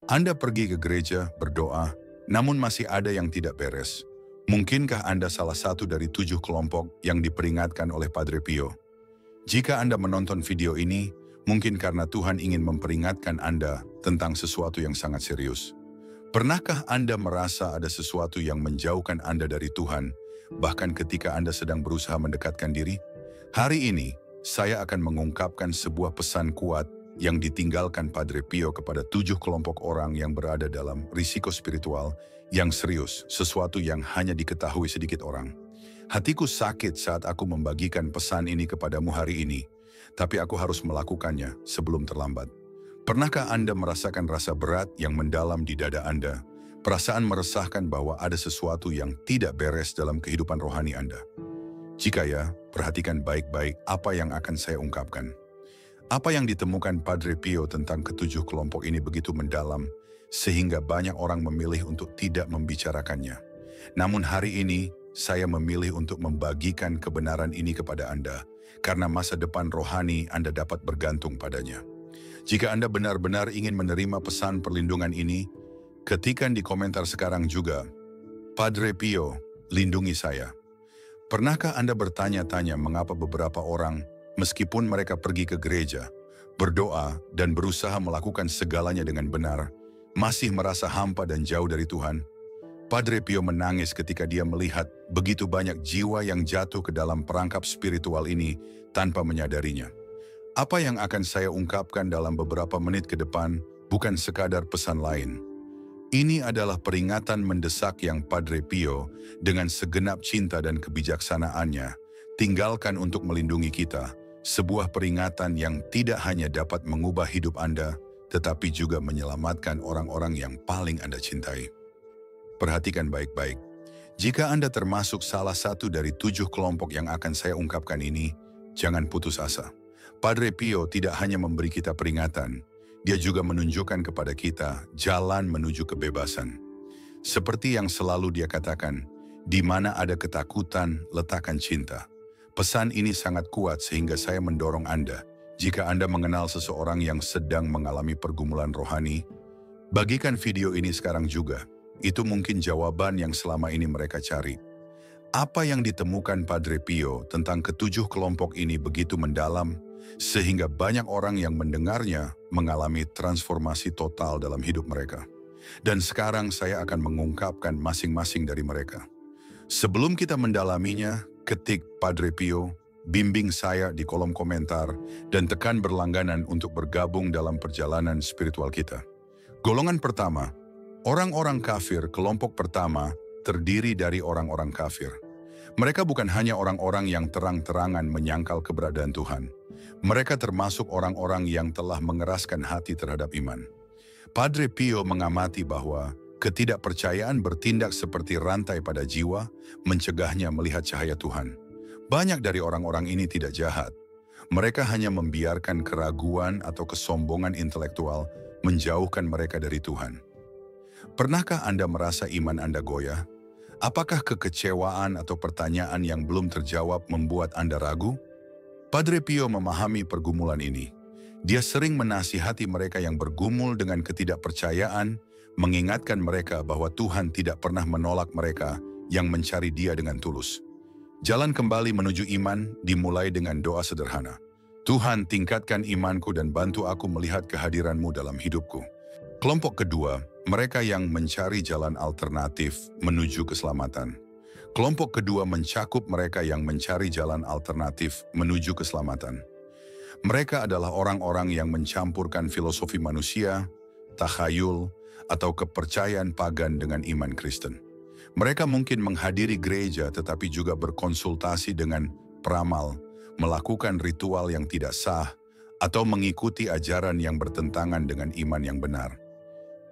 Anda pergi ke gereja, berdoa, namun masih ada yang tidak beres. Mungkinkah Anda salah satu dari 7 kelompok yang diperingatkan oleh Padre Pio? Jika Anda menonton video ini, mungkin karena Tuhan ingin memperingatkan Anda tentang sesuatu yang sangat serius. Pernahkah Anda merasa ada sesuatu yang menjauhkan Anda dari Tuhan, bahkan ketika Anda sedang berusaha mendekatkan diri? Hari ini, saya akan mengungkapkan sebuah pesan kuat yang ditinggalkan Padre Pio kepada 7 kelompok orang yang berada dalam risiko spiritual yang serius, sesuatu yang hanya diketahui sedikit orang. Hatiku sakit saat aku membagikan pesan ini kepadamu hari ini, tapi aku harus melakukannya sebelum terlambat. Pernahkah Anda merasakan rasa berat yang mendalam di dada Anda? Perasaan meresahkan bahwa ada sesuatu yang tidak beres dalam kehidupan rohani Anda? Jika ya, perhatikan baik-baik apa yang akan saya ungkapkan. Apa yang ditemukan Padre Pio tentang ketujuh kelompok ini begitu mendalam, sehingga banyak orang memilih untuk tidak membicarakannya. Namun hari ini, saya memilih untuk membagikan kebenaran ini kepada Anda, karena masa depan rohani Anda dapat bergantung padanya. Jika Anda benar-benar ingin menerima pesan perlindungan ini, ketikkan di komentar sekarang juga, Padre Pio, lindungi saya. Pernahkah Anda bertanya-tanya mengapa beberapa orang, meskipun mereka pergi ke gereja, berdoa, dan berusaha melakukan segalanya dengan benar, masih merasa hampa dan jauh dari Tuhan? Padre Pio menangis ketika dia melihat begitu banyak jiwa yang jatuh ke dalam perangkap spiritual ini tanpa menyadarinya. Apa yang akan saya ungkapkan dalam beberapa menit ke depan bukan sekadar pesan lain. Ini adalah peringatan mendesak yang Padre Pio dengan segenap cinta dan kebijaksanaannya tinggalkan untuk melindungi kita. Sebuah peringatan yang tidak hanya dapat mengubah hidup Anda, tetapi juga menyelamatkan orang-orang yang paling Anda cintai. Perhatikan baik-baik. Jika Anda termasuk salah satu dari 7 kelompok yang akan saya ungkapkan ini, jangan putus asa. Padre Pio tidak hanya memberi kita peringatan, dia juga menunjukkan kepada kita jalan menuju kebebasan. Seperti yang selalu dia katakan, di mana ada ketakutan, letakkan cinta. Pesan ini sangat kuat sehingga saya mendorong Anda, jika Anda mengenal seseorang yang sedang mengalami pergumulan rohani, bagikan video ini sekarang juga. Itu mungkin jawaban yang selama ini mereka cari. Apa yang ditemukan Padre Pio tentang ketujuh kelompok ini begitu mendalam, sehingga banyak orang yang mendengarnya mengalami transformasi total dalam hidup mereka. Dan sekarang saya akan mengungkapkan masing-masing dari mereka. Sebelum kita mendalaminya, ketik Padre Pio, bimbing saya di kolom komentar, dan tekan berlangganan untuk bergabung dalam perjalanan spiritual kita. Golongan pertama, orang-orang kafir. Kelompok pertama terdiri dari orang-orang kafir. Mereka bukan hanya orang-orang yang terang-terangan menyangkal keberadaan Tuhan. Mereka termasuk orang-orang yang telah mengeraskan hati terhadap iman. Padre Pio mengamati bahwa ketidakpercayaan bertindak seperti rantai pada jiwa, mencegahnya melihat cahaya Tuhan. Banyak dari orang-orang ini tidak jahat. Mereka hanya membiarkan keraguan atau kesombongan intelektual menjauhkan mereka dari Tuhan. Pernahkah Anda merasa iman Anda goyah? Apakah kekecewaan atau pertanyaan yang belum terjawab membuat Anda ragu? Padre Pio memahami pergumulan ini. Dia sering menasihati mereka yang bergumul dengan ketidakpercayaan, mengingatkan mereka bahwa Tuhan tidak pernah menolak mereka yang mencari Dia dengan tulus. Jalan kembali menuju iman dimulai dengan doa sederhana. Tuhan, tingkatkan imanku dan bantu aku melihat kehadiran-Mu dalam hidupku. Kelompok kedua, mereka yang mencari jalan alternatif menuju keselamatan. Kelompok kedua mencakup mereka yang mencari jalan alternatif menuju keselamatan. Mereka adalah orang-orang yang mencampurkan filosofi manusia, takhayul, atau kepercayaan pagan dengan iman Kristen. Mereka mungkin menghadiri gereja tetapi juga berkonsultasi dengan peramal, melakukan ritual yang tidak sah, atau mengikuti ajaran yang bertentangan dengan iman yang benar.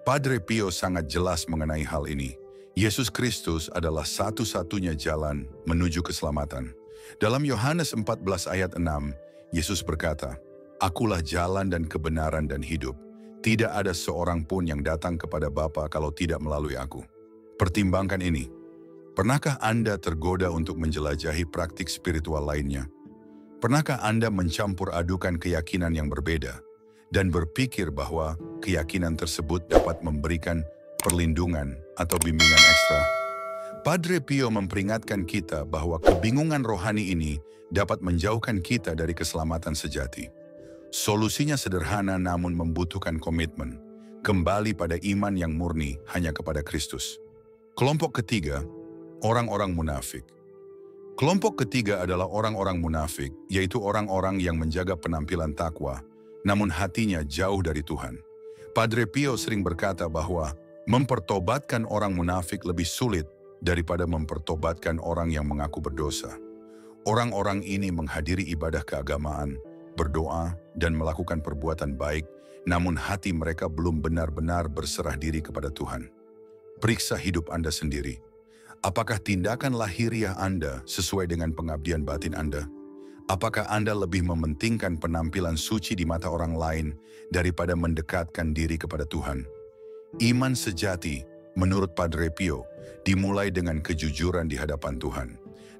Padre Pio sangat jelas mengenai hal ini. Yesus Kristus adalah satu-satunya jalan menuju keselamatan. Dalam Yohanes 14 ayat 6, Yesus berkata, "Akulah jalan dan kebenaran dan hidup. Tidak ada seorang pun yang datang kepada Bapa kalau tidak melalui aku." Pertimbangkan ini. Pernahkah Anda tergoda untuk menjelajahi praktik spiritual lainnya? Pernahkah Anda mencampur adukan keyakinan yang berbeda? dan berpikir bahwa keyakinan tersebut dapat memberikan perlindungan atau bimbingan ekstra. Padre Pio memperingatkan kita bahwa kebingungan rohani ini dapat menjauhkan kita dari keselamatan sejati. Solusinya sederhana namun membutuhkan komitmen, kembali pada iman yang murni hanya kepada Kristus. Kelompok ketiga, orang-orang munafik. Kelompok ketiga adalah orang-orang munafik, yaitu orang-orang yang menjaga penampilan takwa, namun hatinya jauh dari Tuhan. Padre Pio sering berkata bahwa mempertobatkan orang munafik lebih sulit daripada mempertobatkan orang yang mengaku berdosa. Orang-orang ini menghadiri ibadah keagamaan, berdoa, dan melakukan perbuatan baik, namun hati mereka belum benar-benar berserah diri kepada Tuhan. Periksa hidup Anda sendiri. Apakah tindakan lahiriah Anda sesuai dengan pengabdian batin Anda? Apakah Anda lebih mementingkan penampilan suci di mata orang lain daripada mendekatkan diri kepada Tuhan? Iman sejati, menurut Padre Pio, dimulai dengan kejujuran di hadapan Tuhan.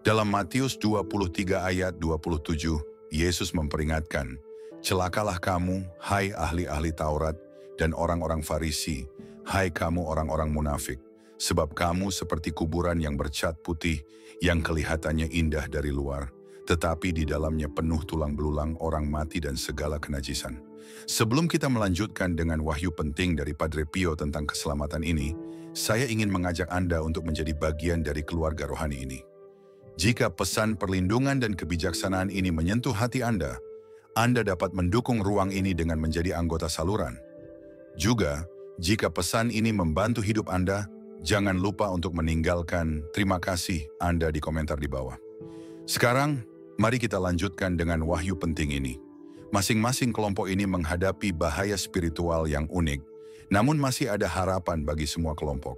Dalam Matius 23 ayat 27, Yesus memperingatkan, "Celakalah kamu, hai ahli-ahli Taurat, dan orang-orang Farisi, hai kamu orang-orang munafik, sebab kamu seperti kuburan yang bercat putih, yang kelihatannya indah dari luar, tetapi di dalamnya penuh tulang belulang orang mati dan segala kenajisan." Sebelum kita melanjutkan dengan wahyu penting dari Padre Pio tentang keselamatan ini, saya ingin mengajak Anda untuk menjadi bagian dari keluarga rohani ini. Jika pesan perlindungan dan kebijaksanaan ini menyentuh hati Anda dapat mendukung ruang ini dengan menjadi anggota saluran. Juga, jika pesan ini membantu hidup Anda, jangan lupa untuk meninggalkan terima kasih Anda di komentar di bawah. Sekarang, mari kita lanjutkan dengan wahyu penting ini. Masing-masing kelompok ini menghadapi bahaya spiritual yang unik, namun masih ada harapan bagi semua kelompok.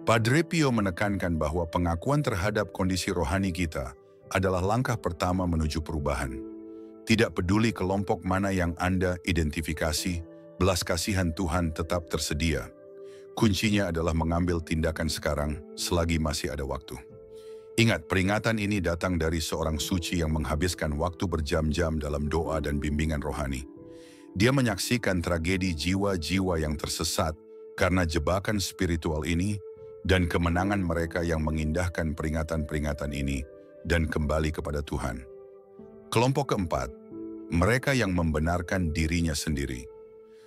Padre Pio menekankan bahwa pengakuan terhadap kondisi rohani kita adalah langkah pertama menuju perubahan. Tidak peduli kelompok mana yang Anda identifikasi, belas kasihan Tuhan tetap tersedia. Kuncinya adalah mengambil tindakan sekarang selagi masih ada waktu. Ingat, peringatan ini datang dari seorang suci yang menghabiskan waktu berjam-jam dalam doa dan bimbingan rohani. Dia menyaksikan tragedi jiwa-jiwa yang tersesat karena jebakan spiritual ini dan kemenangan mereka yang mengindahkan peringatan-peringatan ini dan kembali kepada Tuhan. Kelompok keempat, mereka yang membenarkan dirinya sendiri.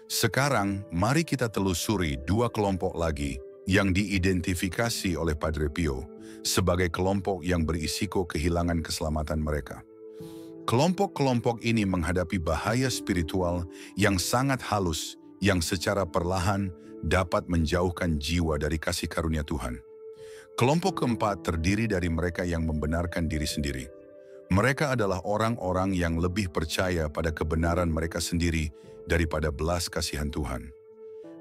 Sekarang, mari kita telusuri dua kelompok lagi yang diidentifikasi oleh Padre Pio sebagai kelompok yang berisiko kehilangan keselamatan mereka. Kelompok-kelompok ini menghadapi bahaya spiritual yang sangat halus, yang secara perlahan dapat menjauhkan jiwa dari kasih karunia Tuhan. Kelompok keempat terdiri dari mereka yang membenarkan diri sendiri. Mereka adalah orang-orang yang lebih percaya pada kebenaran mereka sendiri daripada belas kasihan Tuhan.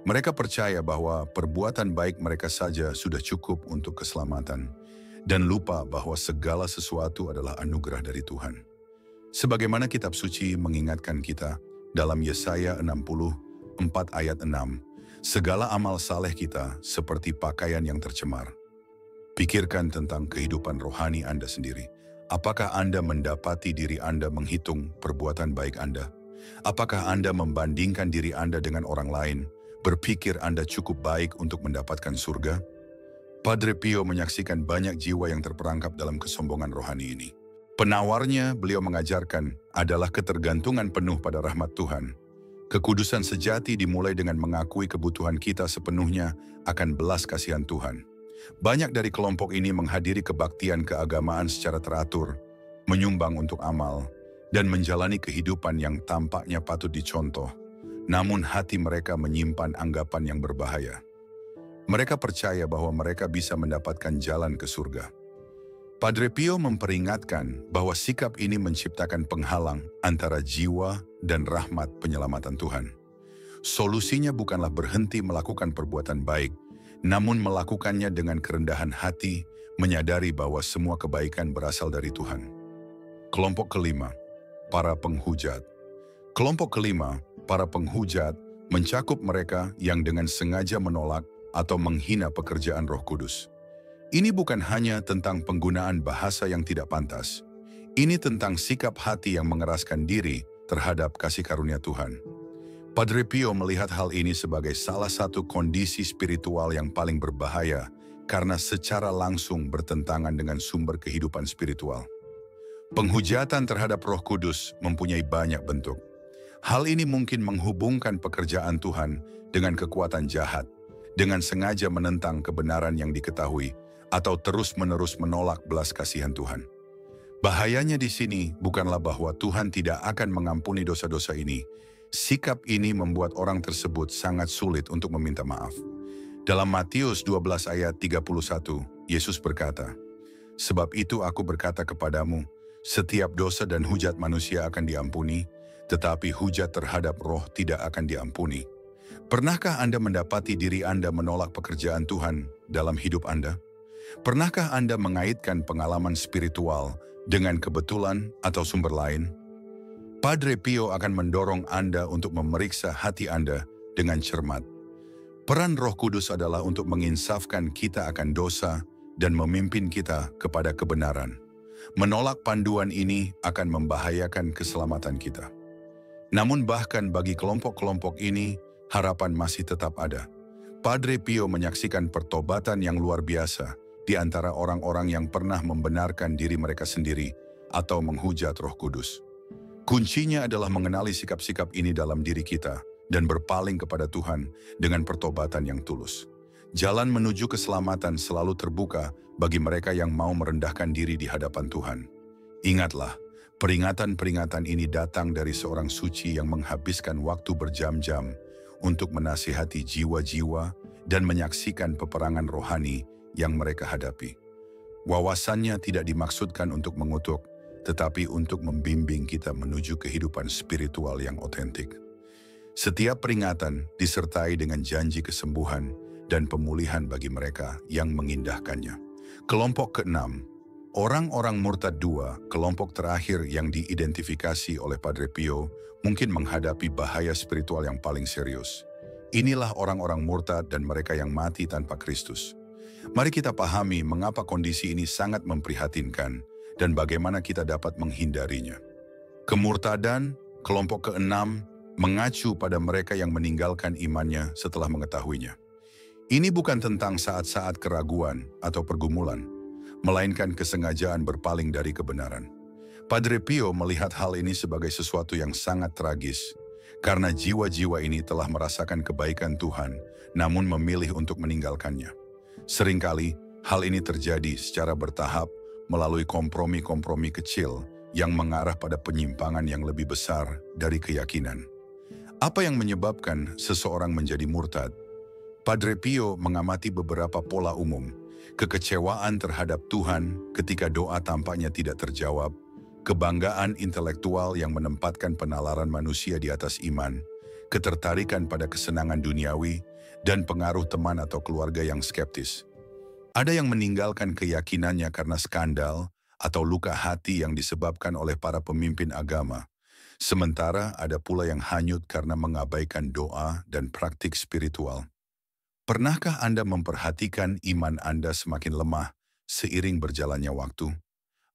Mereka percaya bahwa perbuatan baik mereka saja sudah cukup untuk keselamatan, dan lupa bahwa segala sesuatu adalah anugerah dari Tuhan. Sebagaimana kitab suci mengingatkan kita dalam Yesaya 64 ayat 6, segala amal saleh kita seperti pakaian yang tercemar. Pikirkan tentang kehidupan rohani Anda sendiri. Apakah Anda mendapati diri Anda menghitung perbuatan baik Anda? Apakah Anda membandingkan diri Anda dengan orang lain? Berpikir Anda cukup baik untuk mendapatkan surga? Padre Pio menyaksikan banyak jiwa yang terperangkap dalam kesombongan rohani ini. Penawarnya, beliau mengajarkan, adalah ketergantungan penuh pada rahmat Tuhan. Kekudusan sejati dimulai dengan mengakui kebutuhan kita sepenuhnya akan belas kasihan Tuhan. Banyak dari kelompok ini menghadiri kebaktian keagamaan secara teratur, menyumbang untuk amal, dan menjalani kehidupan yang tampaknya patut dicontoh. Namun hati mereka menyimpan anggapan yang berbahaya. Mereka percaya bahwa mereka bisa mendapatkan jalan ke surga. Padre Pio memperingatkan bahwa sikap ini menciptakan penghalang antara jiwa dan rahmat penyelamatan Tuhan. Solusinya bukanlah berhenti melakukan perbuatan baik, namun melakukannya dengan kerendahan hati, menyadari bahwa semua kebaikan berasal dari Tuhan. Kelompok kelima, para penghujat. Kelompok kelima, para penghujat, mencakup mereka yang dengan sengaja menolak atau menghina pekerjaan Roh Kudus. Ini bukan hanya tentang penggunaan bahasa yang tidak pantas. Ini tentang sikap hati yang mengeraskan diri terhadap kasih karunia Tuhan. Padre Pio melihat hal ini sebagai salah satu kondisi spiritual yang paling berbahaya karena secara langsung bertentangan dengan sumber kehidupan spiritual. Penghujatan terhadap Roh Kudus mempunyai banyak bentuk. Hal ini mungkin menghubungkan pekerjaan Tuhan dengan kekuatan jahat, dengan sengaja menentang kebenaran yang diketahui, atau terus-menerus menolak belas kasihan Tuhan. Bahayanya di sini bukanlah bahwa Tuhan tidak akan mengampuni dosa-dosa ini. Sikap ini membuat orang tersebut sangat sulit untuk meminta maaf. Dalam Matius 12 ayat 31, Yesus berkata, "Sebab itu aku berkata kepadamu, setiap dosa dan hujat manusia akan diampuni, tetapi hujat terhadap roh tidak akan diampuni." Pernahkah Anda mendapati diri Anda menolak pekerjaan Tuhan dalam hidup Anda? Pernahkah Anda mengaitkan pengalaman spiritual dengan kebetulan atau sumber lain? Padre Pio akan mendorong Anda untuk memeriksa hati Anda dengan cermat. Peran Roh Kudus adalah untuk menginsafkan kita akan dosa dan memimpin kita kepada kebenaran. Menolak panduan ini akan membahayakan keselamatan kita. Namun bahkan bagi kelompok-kelompok ini, harapan masih tetap ada. Padre Pio menyaksikan pertobatan yang luar biasa di antara orang-orang yang pernah membenarkan diri mereka sendiri atau menghujat Roh Kudus. Kuncinya adalah mengenali sikap-sikap ini dalam diri kita dan berpaling kepada Tuhan dengan pertobatan yang tulus. Jalan menuju keselamatan selalu terbuka bagi mereka yang mau merendahkan diri di hadapan Tuhan. Ingatlah, peringatan-peringatan ini datang dari seorang suci yang menghabiskan waktu berjam-jam untuk menasihati jiwa-jiwa dan menyaksikan peperangan rohani yang mereka hadapi. Wawasannya tidak dimaksudkan untuk mengutuk, tetapi untuk membimbing kita menuju kehidupan spiritual yang otentik. Setiap peringatan disertai dengan janji kesembuhan dan pemulihan bagi mereka yang mengindahkannya. Kelompok ke-6, orang-orang murtad 2, kelompok terakhir yang diidentifikasi oleh Padre Pio, mungkin menghadapi bahaya spiritual yang paling serius. Inilah orang-orang murtad dan mereka yang mati tanpa Kristus. Mari kita pahami mengapa kondisi ini sangat memprihatinkan dan bagaimana kita dapat menghindarinya. Kemurtadan, kelompok ke-6, mengacu pada mereka yang meninggalkan imannya setelah mengetahuinya. Ini bukan tentang saat-saat keraguan atau pergumulan, melainkan kesengajaan berpaling dari kebenaran. Padre Pio melihat hal ini sebagai sesuatu yang sangat tragis, karena jiwa-jiwa ini telah merasakan kebaikan Tuhan, namun memilih untuk meninggalkannya. Seringkali, hal ini terjadi secara bertahap melalui kompromi-kompromi kecil yang mengarah pada penyimpangan yang lebih besar dari keyakinan. Apa yang menyebabkan seseorang menjadi murtad? Padre Pio mengamati beberapa pola umum, kekecewaan terhadap Tuhan ketika doa tampaknya tidak terjawab, kebanggaan intelektual yang menempatkan penalaran manusia di atas iman, ketertarikan pada kesenangan duniawi, dan pengaruh teman atau keluarga yang skeptis. Ada yang meninggalkan keyakinannya karena skandal atau luka hati yang disebabkan oleh para pemimpin agama. Sementara ada pula yang hanyut karena mengabaikan doa dan praktik spiritual. Pernahkah Anda memperhatikan iman Anda semakin lemah seiring berjalannya waktu?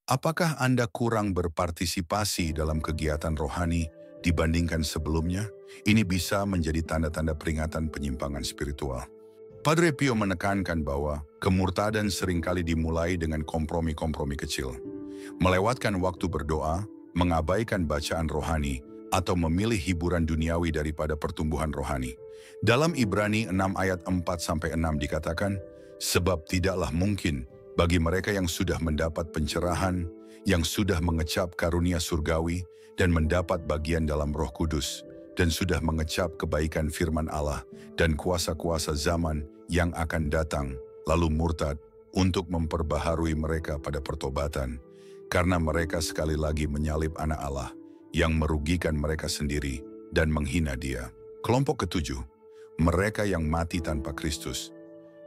Apakah Anda kurang berpartisipasi dalam kegiatan rohani dibandingkan sebelumnya? Ini bisa menjadi tanda-tanda peringatan penyimpangan spiritual. Padre Pio menekankan bahwa kemurtadan seringkali dimulai dengan kompromi-kompromi kecil. Melewatkan waktu berdoa, mengabaikan bacaan rohani, atau memilih hiburan duniawi daripada pertumbuhan rohani. Dalam Ibrani 6 ayat 4-6 dikatakan, sebab tidaklah mungkin bagi mereka yang sudah mendapat pencerahan, yang sudah mengecap karunia surgawi, dan mendapat bagian dalam Roh Kudus, dan sudah mengecap kebaikan firman Allah dan kuasa-kuasa zaman yang akan datang, lalu murtad untuk memperbaharui mereka pada pertobatan, karena mereka sekali lagi menyalib anak Allah yang merugikan mereka sendiri dan menghina Dia. Kelompok ke-7, mereka yang mati tanpa Kristus.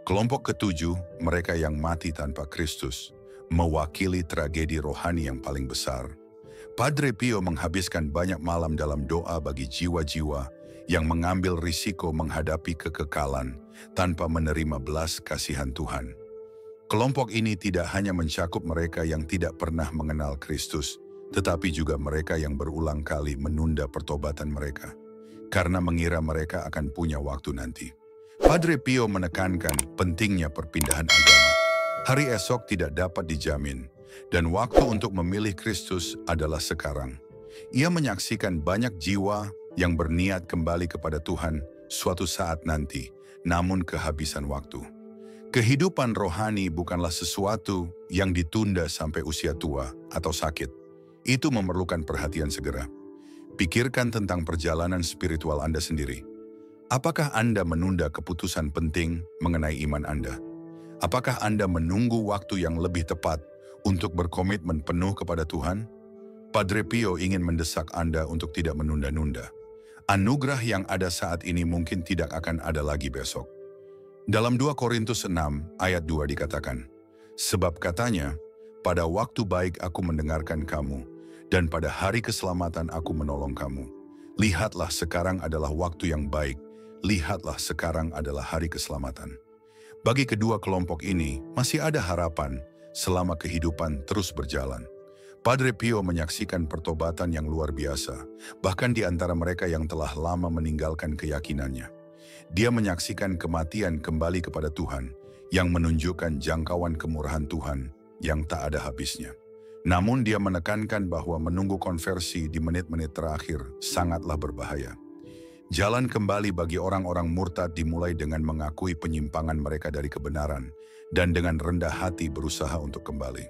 Kelompok ke-7, mereka yang mati tanpa Kristus, mewakili tragedi rohani yang paling besar. Padre Pio menghabiskan banyak malam dalam doa bagi jiwa-jiwa yang mengambil risiko menghadapi kekekalan tanpa menerima belas kasihan Tuhan. Kelompok ini tidak hanya mencakup mereka yang tidak pernah mengenal Kristus, tetapi juga mereka yang berulang kali menunda pertobatan mereka. karena mengira mereka akan punya waktu nanti. Padre Pio menekankan pentingnya perpindahan agama. Hari esok tidak dapat dijamin, dan waktu untuk memilih Kristus adalah sekarang. Ia menyaksikan banyak jiwa yang berniat kembali kepada Tuhan suatu saat nanti, namun kehabisan waktu. Kehidupan rohani bukanlah sesuatu yang ditunda sampai usia tua atau sakit. Itu memerlukan perhatian segera. Pikirkan tentang perjalanan spiritual Anda sendiri. Apakah Anda menunda keputusan penting mengenai iman Anda? Apakah Anda menunggu waktu yang lebih tepat untuk berkomitmen penuh kepada Tuhan? Padre Pio ingin mendesak Anda untuk tidak menunda-nunda. Anugerah yang ada saat ini mungkin tidak akan ada lagi besok. Dalam 2 Korintus 6 ayat 2 dikatakan, "Sebab katanya, pada waktu baik aku mendengarkan kamu, dan pada hari keselamatan aku menolong kamu. Lihatlah sekarang adalah waktu yang baik, lihatlah sekarang adalah hari keselamatan." Bagi kedua kelompok ini, masih ada harapan selama kehidupan terus berjalan. Padre Pio menyaksikan pertobatan yang luar biasa, bahkan di antara mereka yang telah lama meninggalkan keyakinannya. Dia menyaksikan kematian kembali kepada Tuhan, yang menunjukkan jangkauan kemurahan Tuhan yang tak ada habisnya. Namun dia menekankan bahwa menunggu konversi di menit-menit terakhir sangatlah berbahaya. Jalan kembali bagi orang-orang murtad dimulai dengan mengakui penyimpangan mereka dari kebenaran dan dengan rendah hati berusaha untuk kembali.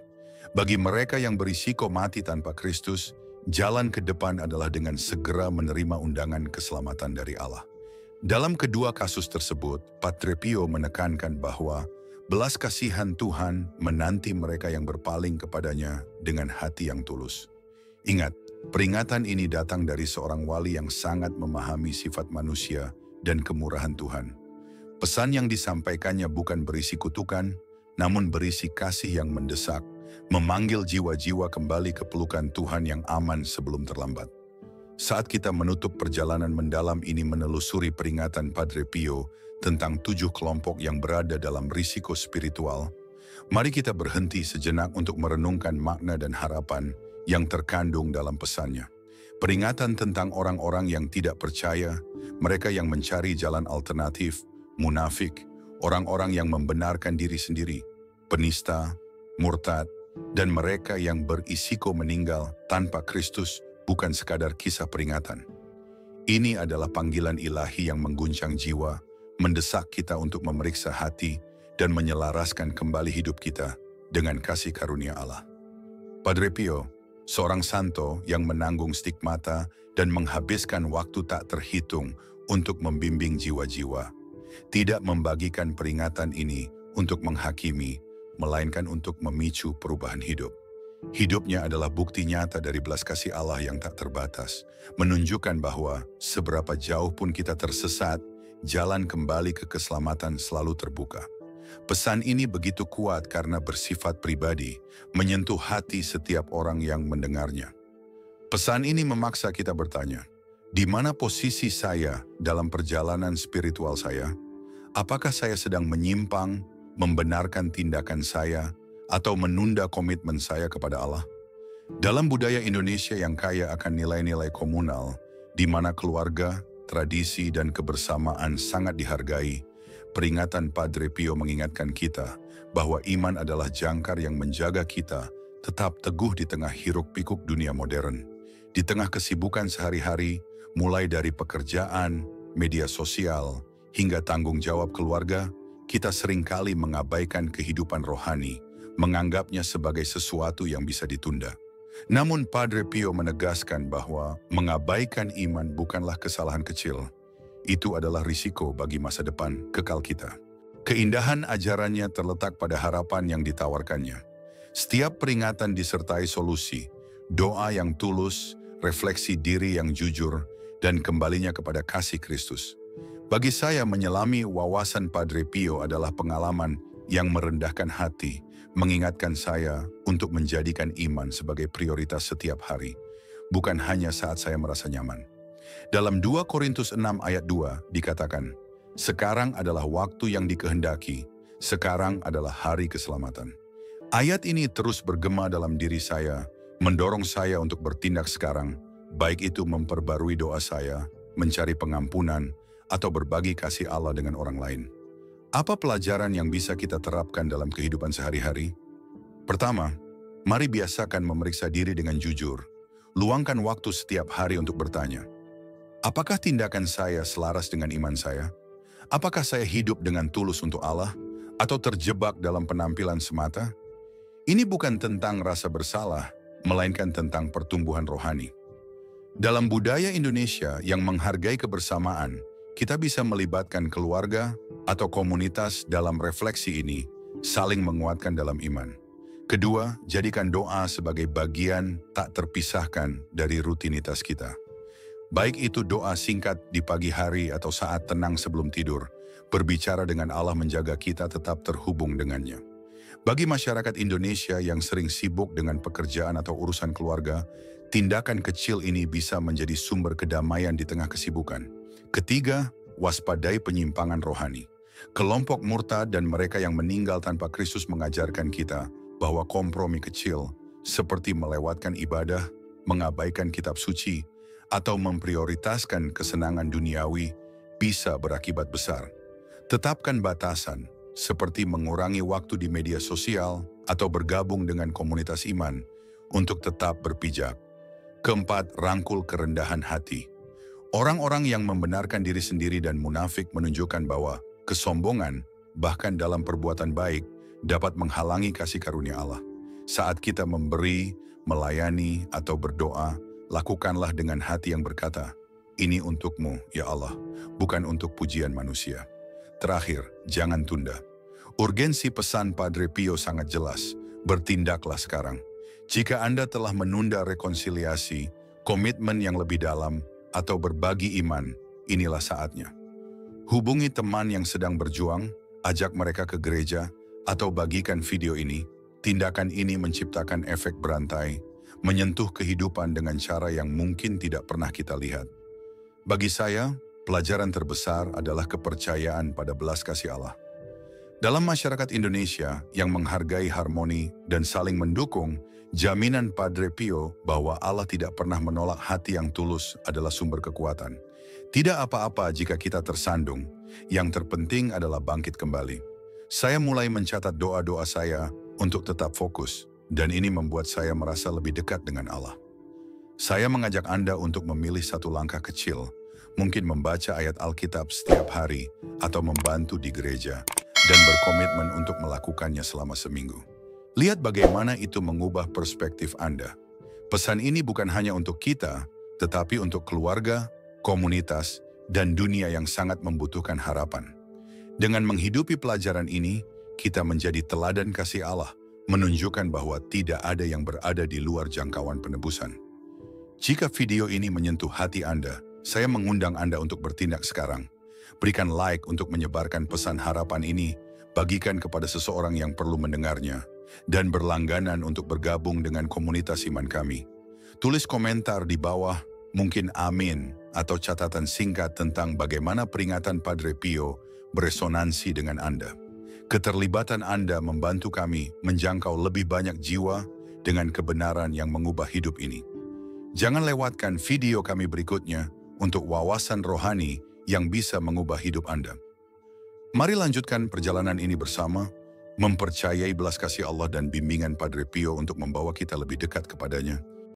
Bagi mereka yang berisiko mati tanpa Kristus, jalan ke depan adalah dengan segera menerima undangan keselamatan dari Allah. Dalam kedua kasus tersebut, Padre Pio menekankan bahwa belas kasihan Tuhan menanti mereka yang berpaling kepadanya dengan hati yang tulus. Ingat, peringatan ini datang dari seorang wali yang sangat memahami sifat manusia dan kemurahan Tuhan. Pesan yang disampaikannya bukan berisi kutukan, namun berisi kasih yang mendesak, memanggil jiwa-jiwa kembali ke pelukan Tuhan yang aman sebelum terlambat. Saat kita menutup perjalanan mendalam ini menelusuri peringatan Padre Pio tentang 7 kelompok yang berada dalam risiko spiritual, mari kita berhenti sejenak untuk merenungkan makna dan harapan yang terkandung dalam pesannya. Peringatan tentang orang-orang yang tidak percaya, mereka yang mencari jalan alternatif, munafik, orang-orang yang membenarkan diri sendiri, penista, murtad, dan mereka yang berisiko meninggal tanpa Kristus bukan sekadar kisah peringatan. Ini adalah panggilan ilahi yang mengguncang jiwa, mendesak kita untuk memeriksa hati dan menyelaraskan kembali hidup kita dengan kasih karunia Allah. Padre Pio, seorang santo yang menanggung stigmata dan menghabiskan waktu tak terhitung untuk membimbing jiwa-jiwa, tidak membagikan peringatan ini untuk menghakimi, melainkan untuk memicu perubahan hidup. Hidupnya adalah bukti nyata dari belas kasih Allah yang tak terbatas, menunjukkan bahwa seberapa jauh pun kita tersesat, jalan kembali ke keselamatan selalu terbuka. Pesan ini begitu kuat karena bersifat pribadi, menyentuh hati setiap orang yang mendengarnya. Pesan ini memaksa kita bertanya, di mana posisi saya dalam perjalanan spiritual saya? Apakah saya sedang menyimpang, membenarkan tindakan saya, atau menunda komitmen saya kepada Allah? Dalam budaya Indonesia yang kaya akan nilai-nilai komunal, di mana keluarga, tradisi, dan kebersamaan sangat dihargai, peringatan Padre Pio mengingatkan kita bahwa iman adalah jangkar yang menjaga kita tetap teguh di tengah hiruk-pikuk dunia modern. Di tengah kesibukan sehari-hari, mulai dari pekerjaan, media sosial, hingga tanggung jawab keluarga, kita seringkali mengabaikan kehidupan rohani, menganggapnya sebagai sesuatu yang bisa ditunda. Namun Padre Pio menegaskan bahwa mengabaikan iman bukanlah kesalahan kecil. Itu adalah risiko bagi masa depan kekal kita. Keindahan ajarannya terletak pada harapan yang ditawarkannya. Setiap peringatan disertai solusi, doa yang tulus, refleksi diri yang jujur, dan kembalinya kepada kasih Kristus. Bagi saya, menyelami wawasan Padre Pio adalah pengalaman yang merendahkan hati, mengingatkan saya untuk menjadikan iman sebagai prioritas setiap hari, bukan hanya saat saya merasa nyaman. Dalam 2 Korintus 6 ayat 2 dikatakan, sekarang adalah waktu yang dikehendaki, sekarang adalah hari keselamatan. Ayat ini terus bergema dalam diri saya, mendorong saya untuk bertindak sekarang, baik itu memperbarui doa saya, mencari pengampunan, atau berbagi kasih Allah dengan orang lain. Apa pelajaran yang bisa kita terapkan dalam kehidupan sehari-hari? Pertama, mari biasakan memeriksa diri dengan jujur. Luangkan waktu setiap hari untuk bertanya, apakah tindakan saya selaras dengan iman saya? Apakah saya hidup dengan tulus untuk Allah? Atau terjebak dalam penampilan semata? Ini bukan tentang rasa bersalah, melainkan tentang pertumbuhan rohani. Dalam budaya Indonesia yang menghargai kebersamaan, kita bisa melibatkan keluarga atau komunitas dalam refleksi ini, saling menguatkan dalam iman. Kedua, jadikan doa sebagai bagian tak terpisahkan dari rutinitas kita. Baik itu doa singkat di pagi hari atau saat tenang sebelum tidur, berbicara dengan Allah menjaga kita tetap terhubung dengannya. Bagi masyarakat Indonesia yang sering sibuk dengan pekerjaan atau urusan keluarga, tindakan kecil ini bisa menjadi sumber kedamaian di tengah kesibukan. Ketiga, waspadai penyimpangan rohani. Kelompok murtad dan mereka yang meninggal tanpa Kristus mengajarkan kita bahwa kompromi kecil, seperti melewatkan ibadah, mengabaikan kitab suci, atau memprioritaskan kesenangan duniawi, bisa berakibat besar. Tetapkan batasan, seperti mengurangi waktu di media sosial atau bergabung dengan komunitas iman untuk tetap berpijak. Keempat, rangkul kerendahan hati. Orang-orang yang membenarkan diri sendiri dan munafik menunjukkan bahwa kesombongan, bahkan dalam perbuatan baik, dapat menghalangi kasih karunia Allah. Saat kita memberi, melayani, atau berdoa, lakukanlah dengan hati yang berkata, "Ini untukmu, ya Allah, bukan untuk pujian manusia." Terakhir, jangan tunda. Urgensi pesan Padre Pio sangat jelas, bertindaklah sekarang. Jika Anda telah menunda rekonsiliasi, komitmen yang lebih dalam, atau berbagi iman, inilah saatnya. Hubungi teman yang sedang berjuang, ajak mereka ke gereja, atau bagikan video ini. Tindakan ini menciptakan efek berantai, menyentuh kehidupan dengan cara yang mungkin tidak pernah kita lihat. Bagi saya, pelajaran terbesar adalah kepercayaan pada belas kasih Allah. Dalam masyarakat Indonesia yang menghargai harmoni dan saling mendukung, jaminan Padre Pio bahwa Allah tidak pernah menolak hati yang tulus adalah sumber kekuatan. Tidak apa-apa jika kita tersandung, yang terpenting adalah bangkit kembali. Saya mulai mencatat doa-doa saya untuk tetap fokus, dan ini membuat saya merasa lebih dekat dengan Allah. Saya mengajak Anda untuk memilih satu langkah kecil, mungkin membaca ayat Alkitab setiap hari atau membantu di gereja, dan berkomitmen untuk melakukannya selama seminggu. Lihat bagaimana itu mengubah perspektif Anda. Pesan ini bukan hanya untuk kita, tetapi untuk keluarga, komunitas, dan dunia yang sangat membutuhkan harapan. Dengan menghidupi pelajaran ini, kita menjadi teladan kasih Allah, menunjukkan bahwa tidak ada yang berada di luar jangkauan penebusan. Jika video ini menyentuh hati Anda, saya mengundang Anda untuk bertindak sekarang. Berikan like untuk menyebarkan pesan harapan ini, bagikan kepada seseorang yang perlu mendengarnya, dan berlangganan untuk bergabung dengan komunitas iman kami. Tulis komentar di bawah, mungkin amin, atau catatan singkat tentang bagaimana peringatan Padre Pio beresonansi dengan Anda. Keterlibatan Anda membantu kami menjangkau lebih banyak jiwa dengan kebenaran yang mengubah hidup ini. Jangan lewatkan video kami berikutnya untuk wawasan rohani yang bisa mengubah hidup Anda. Mari lanjutkan perjalanan ini bersama, mempercayai belas kasih Allah dan bimbingan Padre Pio untuk membawa kita lebih dekat kepadanya.